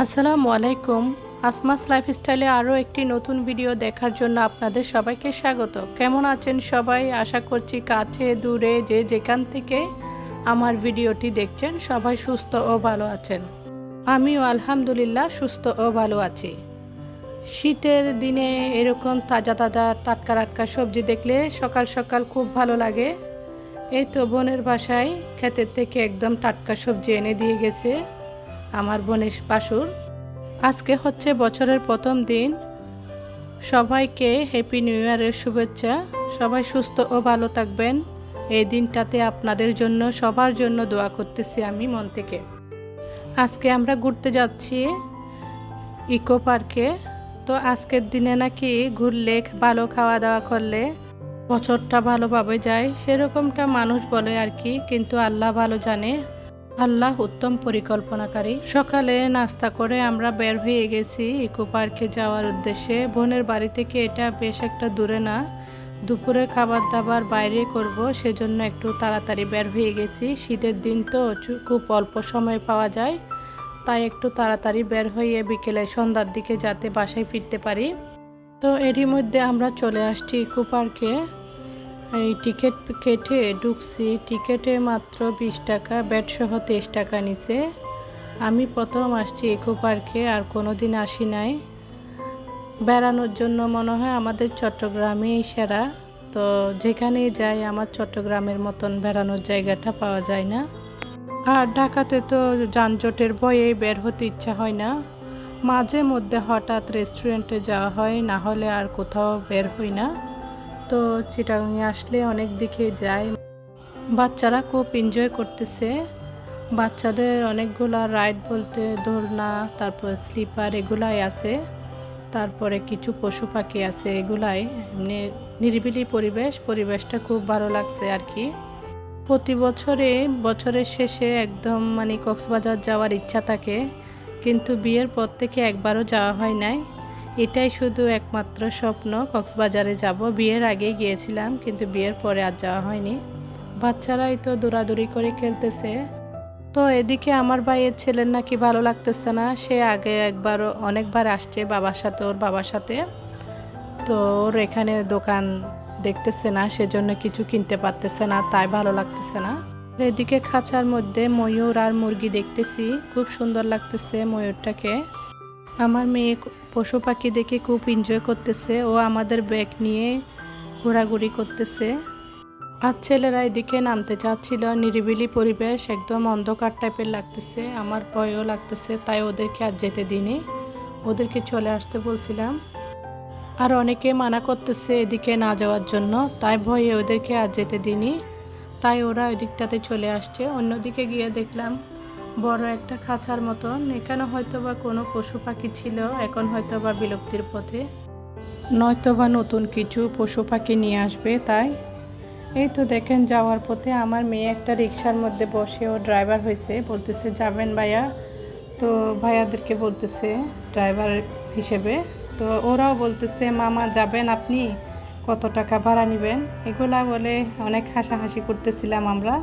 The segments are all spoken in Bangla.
আসসালামু আলাইকুম। আসমাস লাইফস্টাইলে আরও একটি নতুন ভিডিও দেখার জন্য আপনাদের সবাইকে স্বাগত। কেমন আছেন সবাই? আশা করছি কাছে দূরে যে যেখান থেকে আমার ভিডিওটি দেখছেন সবাই সুস্থ ও ভালো আছেন। আমিও আলহামদুলিল্লাহ সুস্থ ও ভালো আছি। শীতের দিনে এরকম তাজা তাজা টাটকা টাটকা সবজি দেখলে সকাল সকাল খুব ভালো লাগে। এই তো বোনের বাসায় ক্ষেতের থেকে একদম টাটকা সবজি এনে দিয়ে গেছে আমার বোনের বাসুর। আজকে হচ্ছে বছরের প্রথম দিন। সবাইকে হ্যাপি নিউ ইয়ারের শুভেচ্ছা। সবাই সুস্থ ও ভালো থাকবেন। এই দিনটাতে আপনাদের জন্য সবার জন্য দোয়া করতেছি আমি মন থেকে। আজকে আমরা ঘুরতে যাচ্ছি ইকো পার্কে। তো আজকের দিনে নাকি ঘুরলে ভালো খাওয়া দাওয়া করলে বছরটা ভালোভাবে যায়, সেরকমটা মানুষ বলে আর কি, কিন্তু আল্লাহ ভালো জানে। আল্লাহ উত্তম পরিকল্পনাকারী। সকালে নাস্তা করে আমরা বের হয়ে গেছি ইকো পার্কে যাওয়ার উদ্দেশ্যে। বোনের বাড়ি থেকে এটা বেশ একটা দূরে না, দুপুরে খাবার দাবার বাইরে করব, সেজন্য একটু তাড়াতাড়ি বের হয়ে গেছি। শীতের দিন তো খুব অল্প সময় পাওয়া যায়, তাই একটু তাড়াতাড়ি বের হয়ে বিকেলে সন্ধ্যার দিকে যাতে বাসায় ফিরতে পারি। তো এরই মধ্যে আমরা চলে আসছি ইকো পার্কে। এই টিকিট কেটে ঢুকছি। টিকিটে মাত্র 20 টাকা, ব্যাট সহ 23 টাকা নিছে। আমি প্রথম আসছি ইকো পার্কে, আর কোনো দিন আসি নাই। বেড়ানোর জন্য মনে হয় আমাদের চট্টগ্রামেই সেরা। তো যেখানেই যাই আমার চট্টগ্রামের মতন বেড়ানোর জায়গাটা পাওয়া যায় না। আর ঢাকাতে তো যানজটের ভয়ে বের হতে ইচ্ছা হয় না। মাঝে মধ্যে হঠাৎ রেস্টুরেন্টে যাওয়া হয়, না হলে আর কোথাও বের হই না। তো চিটাগাঙে আসলে অনেক দিকে যাই। বাচ্চারা খুব এনজয় করতেছে। বাচ্চাদের অনেকগুলা রাইড বলতে দোলনা, তারপর স্লিপার এগুলাই আছে। তারপরে কিছু পশু পাখি আছে, এগুলাই এমনি নিরিবিলি পরিবেশটা খুব ভালো লাগছে আর কি। প্রতি বছরের শেষে একদম কক্সবাজার যাওয়ার ইচ্ছা থাকে, কিন্তু বিয়ের পর থেকে একবারও যাওয়া হয় নাই। এটাই শুধু একমাত্র স্বপ্ন, কক্সবাজারে যাব। বিয়ের আগে গিয়েছিলাম, কিন্তু বিয়ের পরে আর যাওয়া হয়নি। বাচ্চারাই তো দৌড়াদৌড়ি করে খেলতেছে। তো এদিকে আমার ভাইয়ের ছেলের নাকি ভালো লাগতেছে না। সে আগে অনেকবার আসছে ওর বাবার সাথে। তো ওর এখানে দোকান দেখতেছে না, সেজন্য কিছু কিনতে পারতেছে না, তাই ভালো লাগতেছে না। এদিকে খাঁচার মধ্যে ময়ূর আর মুরগি দেখতেছি, খুব সুন্দর লাগতেছে ময়ূরটাকে। আমার মেয়ে পশু পাখি দেখে খুব এনজয় করতেছে। ও আমাদের ব্যাগ নিয়ে ঘোরাঘুরি করতেছে। আর ছেলেরা এদিকে নামতে চাচ্ছিল। নিরিবিলি পরিবেশ, একদম অন্ধকার টাইপের লাগতেছে, আমার ভয়ও লাগতেছে, তাই ওদেরকে আর যেতে দিইনি। ওদেরকে চলে আসতে বলছিলাম। আর অনেকে মানা করতেছে এদিকে না যাওয়ার জন্য, তাই ভয়ে ওদেরকে আর যেতে দিইনি। তাই ওরা ওইদিকটাতে চলে আসছে। অন্যদিকে গিয়ে দেখলাম বড় একটা খাঁচার মতন। এখানে হয়তো বা কোনো পশু পাখি ছিল, এখন হয়তো বা বিলুপ্তির পথে, নয়তো বা নতুন কিছু পশু পাখি নিয়ে আসবে। তাই এই তো দেখেন যাওয়ার পথে আমার মেয়ে একটা রিক্সার মধ্যে বসে, ও ড্রাইভার হয়েছে, বলতেছে যাবেন ভাইয়া। তো ভাইয়াদেরকে বলতেছে ড্রাইভার হিসেবে। তো ওরাও বলতেছে মামা যাবেন আপনি, কত টাকা ভাড়া নেবেন, এগুলা বলে অনেক হাসাহাসি করতেছিলাম আমরা।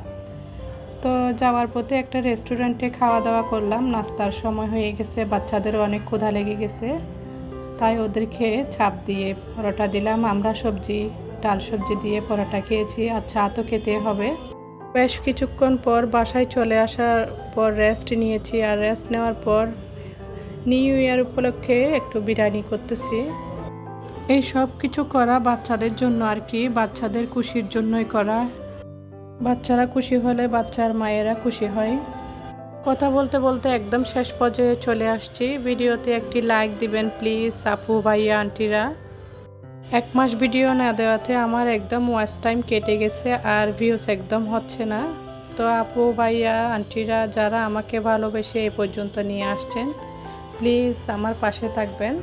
তো যাওয়ার পথে একটা রেস্টুরেন্টে খাওয়া দাওয়া করলাম। নাস্তার সময় হয়ে গেছে, বাচ্চাদেরও অনেক ক্ষুধা লেগে গেছে, তাই ওদেরকে চাপ দিয়ে পরোটা দিলাম। আমরা ডাল সবজি দিয়ে পরোটা খেয়েছি, আর চা তো খেতে হবে। বেশ কিছুক্ষণ পর বাসায় চলে আসার পর রেস্ট নিয়েছি। আর রেস্ট নেওয়ার পর নিউ ইয়ার উপলক্ষে একটু বিরিয়ানি করতেছি। এই সব কিছু করা বাচ্চাদের জন্য আর কি, বাচ্চাদের খুশির জন্যই করা। বাচ্চারা খুশি হলে বাচ্চার মায়েরা খুশি হয়। কথা বলতে বলতে একদম শেষ পর্যায়ে চলে আসছি। ভিডিওতে একটি লাইক দিবেন প্লিজ আপু ভাইয়া আন্টিরা। 1 মাস ভিডিও না দেওয়াতে আমার একদম ওয়াচ টাইম কেটে গেছে, আর ভিউস একদম হচ্ছে না। তো আপু ভাইয়া আন্টিরা যারা আমাকে ভালোবেসে এই পর্যন্ত নিয়ে আসছেন, প্লিজ আমার পাশে থাকবেন।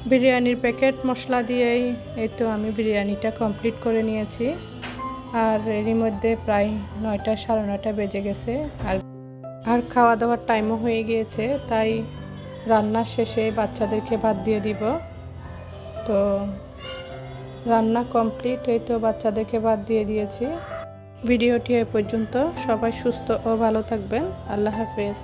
বিরিয়ানির প্যাকেট মশলা দিয়েই এই তো আমি বিরিয়ানিটা কমপ্লিট করে নিয়েছি। আর এরই মধ্যে প্রায় 9টা 9:30 বেজে গেছে। আর খাওয়া দাওয়ার টাইমও হয়ে গিয়েছে, তাই রান্নার শেষে বাচ্চাদেরকে ভাত দিয়ে দিব। তো রান্না কমপ্লিট, এই তো বাচ্চাদেরকে ভাত দিয়ে দিয়েছি। ভিডিওটি এ পর্যন্ত। সবাই সুস্থ ও ভালো থাকবেন। আল্লাহ হাফেজ।